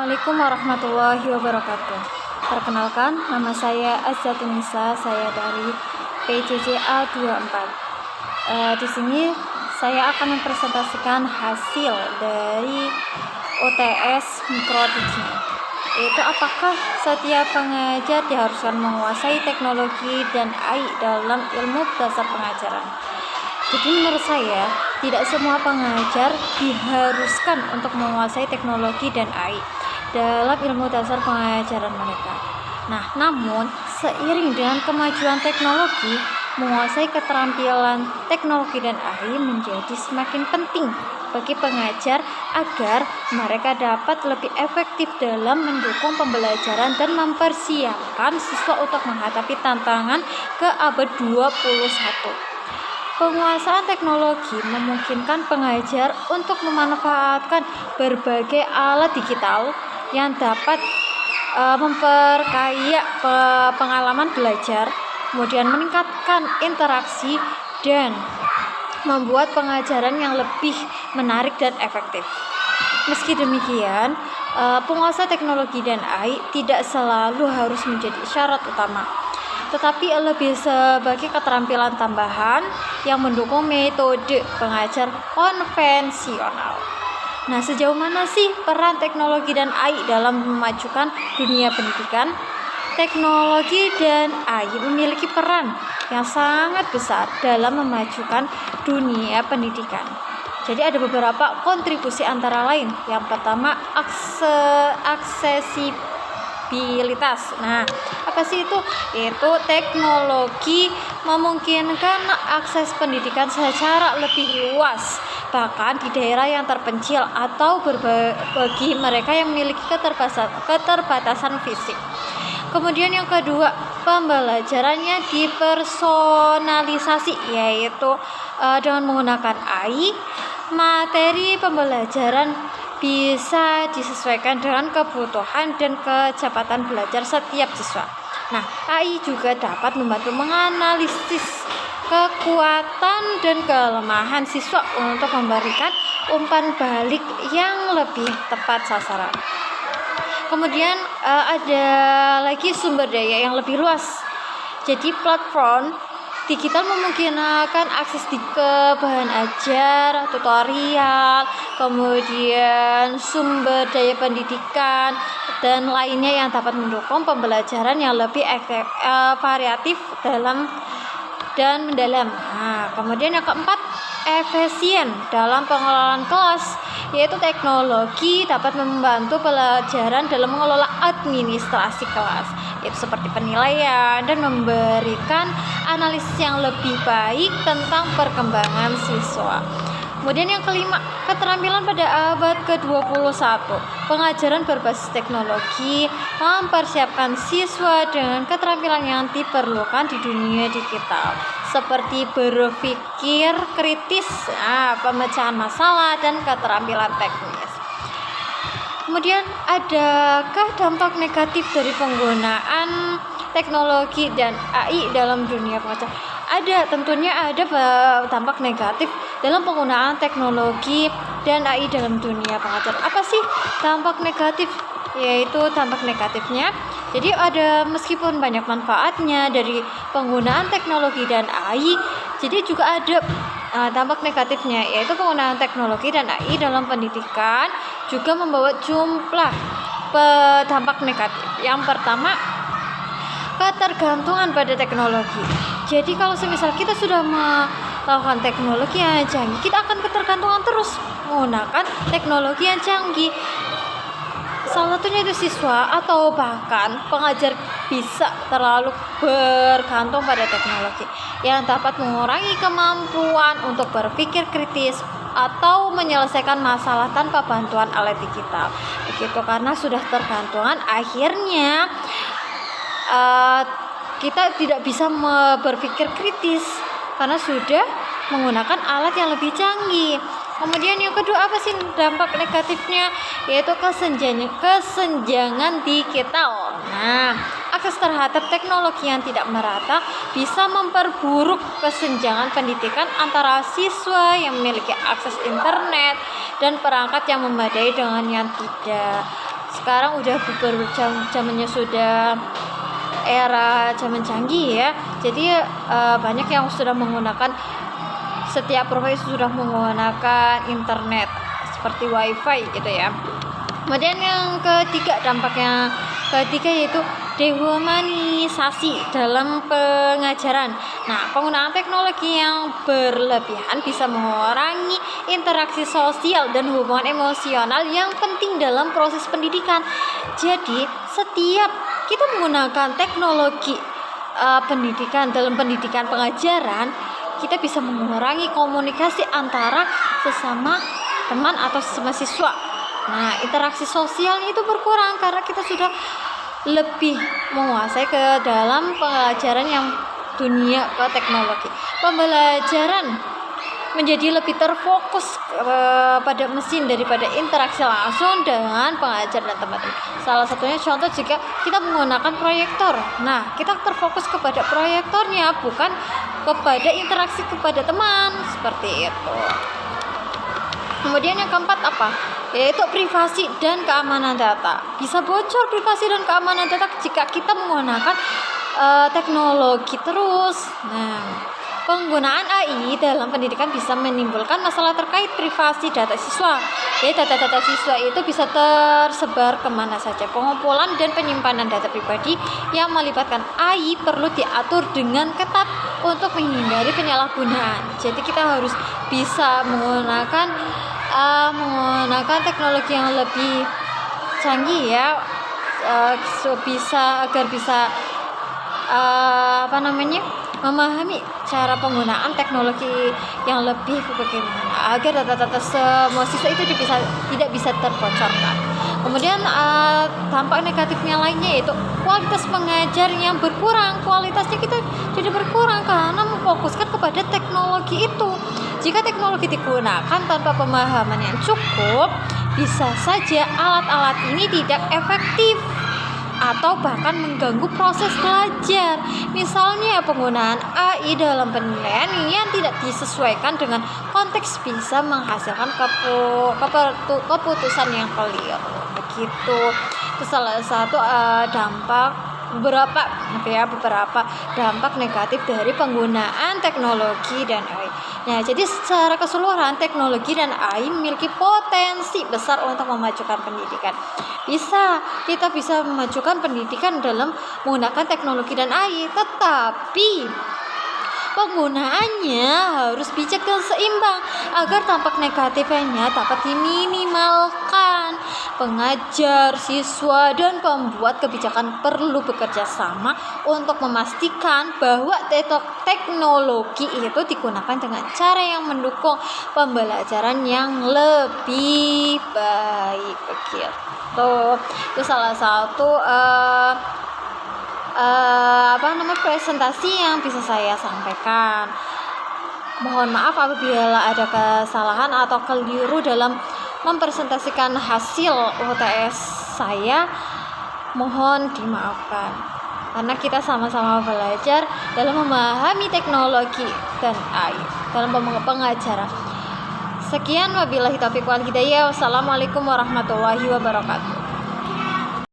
Assalamualaikum warahmatullahi wabarakatuh. Perkenalkan, nama saya Azzatunisa, saya dari PJJA 24. Di sini saya akan mempresentasikan hasil dari UTS Mikrodigi. Yaitu apakah setiap pengajar diharuskan menguasai teknologi dan AI dalam ilmu dasar pengajaran. Jadi menurut saya, tidak semua pengajar diharuskan untuk menguasai teknologi dan AI dalam ilmu dasar pengajaran mereka. Namun seiring dengan kemajuan teknologi, menguasai keterampilan teknologi dan AI menjadi semakin penting bagi pengajar agar mereka dapat lebih efektif dalam mendukung pembelajaran dan mempersiapkan siswa untuk menghadapi tantangan ke abad 21. Penguasaan teknologi memungkinkan pengajar untuk memanfaatkan berbagai alat digital yang dapat memperkaya pengalaman belajar, kemudian meningkatkan interaksi dan membuat pengajaran yang lebih menarik dan efektif. Meski demikian, penguasaan teknologi dan AI tidak selalu harus menjadi syarat utama, tetapi lebih sebagai keterampilan tambahan yang mendukung metode pengajar konvensional. Sejauh mana sih peran teknologi dan AI dalam memajukan dunia pendidikan? Teknologi dan AI memiliki peran yang sangat besar dalam memajukan dunia pendidikan. Jadi ada beberapa kontribusi antara lain. Yang pertama, aksesibilitas. Apa sih itu? Yaitu teknologi memungkinkan akses pendidikan secara lebih luas, bahkan di daerah yang terpencil atau bagi mereka yang memiliki keterbatasan fisik. Kemudian yang kedua, pembelajarannya dipersonalisasi, yaitu dengan menggunakan AI, materi pembelajaran bisa disesuaikan dengan kebutuhan dan kecepatan belajar setiap siswa. AI juga dapat membantu menganalisis kekuatan dan kelemahan siswa untuk memberikan umpan balik yang lebih tepat sasaran. Kemudian ada lagi sumber daya yang lebih luas. Jadi platform digital memungkinkan akses ke bahan ajar, tutorial, kemudian sumber daya pendidikan dan lainnya yang dapat mendukung pembelajaran yang lebih variatif dan mendalam. Kemudian yang keempat, efisien dalam pengelolaan kelas, yaitu teknologi dapat membantu pelajaran dalam mengelola administrasi kelas, yaitu seperti penilaian dan memberikan analisis yang lebih baik tentang perkembangan siswa. Kemudian yang kelima, keterampilan pada abad ke-21. Pengajaran berbasis teknologi mempersiapkan siswa dengan keterampilan yang diperlukan di dunia digital, seperti berpikir kritis, pemecahan masalah, dan keterampilan teknis. Kemudian adakah dampak negatif dari penggunaan teknologi dan AI dalam dunia pengajaran? Tentunya ada dampak negatif dalam penggunaan teknologi dan AI dalam dunia pengajaran. Apa sih dampak negatif? Yaitu dampak negatifnya, jadi meskipun banyak manfaatnya dari penggunaan teknologi dan AI, jadi juga ada dampak negatifnya, yaitu penggunaan teknologi dan AI dalam pendidikan juga membawa jumlah dampak negatif. Yang pertama, ketergantungan pada teknologi. Jadi kalau semisal kita sudah melakukan teknologi yang canggih, kita akan ketergantungan terus menggunakan teknologi yang canggih. Salah satunya itu siswa atau bahkan pengajar bisa terlalu bergantung pada teknologi yang dapat mengurangi kemampuan untuk berpikir kritis atau menyelesaikan masalah tanpa bantuan alat digital. Begitu, karena sudah tergantungan, akhirnya kita tidak bisa berpikir kritis karena sudah menggunakan alat yang lebih canggih. Kemudian yang kedua, apa sih dampak negatifnya? Yaitu kesenjangan digital. Akses terhadap teknologi yang tidak merata bisa memperburuk kesenjangan pendidikan antara siswa yang memiliki akses internet dan perangkat yang memadai dengan yang tidak. sekarang udah zamannya sudah era zaman canggih ya. Jadi banyak yang sudah menggunakan, setiap provinsi sudah menggunakan internet seperti wifi gitu ya. Kemudian yang ketiga, dampaknya ketiga yaitu dehumanisasi dalam pengajaran. Nah, penggunaan teknologi yang berlebihan bisa mengurangi interaksi sosial dan hubungan emosional yang penting dalam proses pendidikan. Jadi, setiap kita menggunakan teknologi pendidikan dalam pendidikan pengajaran, kita bisa mengurangi komunikasi antara sesama teman atau sesama siswa. Nah, interaksi sosialnya itu berkurang karena kita sudah lebih menguasai ke dalam pelajaran yang dunia ke teknologi. Pembelajaran menjadi lebih terfokus pada mesin daripada interaksi langsung dengan pengajar dan teman-teman. Salah satunya contoh jika kita menggunakan proyektor. Nah, kita terfokus kepada proyektornya, bukan kepada interaksi kepada teman, seperti itu. Kemudian yang keempat apa? Yaitu privasi dan keamanan data. Bisa bocor privasi dan keamanan data jika kita menggunakan teknologi terus. Nah, penggunaan AI dalam pendidikan bisa menimbulkan masalah terkait privasi data siswa. Jadi data-data siswa itu bisa tersebar kemana saja. Pengumpulan dan penyimpanan data pribadi yang melibatkan AI perlu diatur dengan ketat untuk menghindari penyalahgunaan. Jadi kita harus bisa menggunakan teknologi yang lebih canggih ya, agar bisa memahami cara penggunaan teknologi yang lebih bagaimana agar data-data semua siswa itu tidak bisa terbocorkan. Kemudian dampak negatifnya lainnya yaitu kualitas pengajar yang berkurang. Kualitasnya kita jadi berkurang karena memfokuskan kepada teknologi itu. Jika teknologi digunakan tanpa pemahaman yang cukup, bisa saja alat-alat ini tidak efektif atau bahkan mengganggu proses belajar. Misalnya penggunaan AI dalam penilaian yang tidak disesuaikan dengan konteks bisa menghasilkan keputusan yang keliru. Begitu. Itu salah satu beberapa dampak negatif dari penggunaan teknologi dan AI. Nah, jadi secara keseluruhan teknologi dan AI memiliki potensi besar untuk memajukan pendidikan. Kita bisa memajukan pendidikan dalam menggunakan teknologi dan AI, tetapi penggunaannya harus bijak dan seimbang agar dampak negatifnya dapat diminimalkan. Pengajar, siswa, dan pembuat kebijakan perlu bekerja sama untuk memastikan bahwa teknologi itu digunakan dengan cara yang mendukung pembelajaran yang lebih baik. Begitu. Itu salah satu presentasi yang bisa saya sampaikan. Mohon maaf apabila ada kesalahan atau keliru dalam mempresentasikan hasil UTS saya. Mohon dimaafkan karena kita sama-sama belajar dalam memahami teknologi dan AI dalam pengajaran. Sekian, wabillahi taufiq wal hidayah. Wassalamualaikum warahmatullahi wabarakatuh.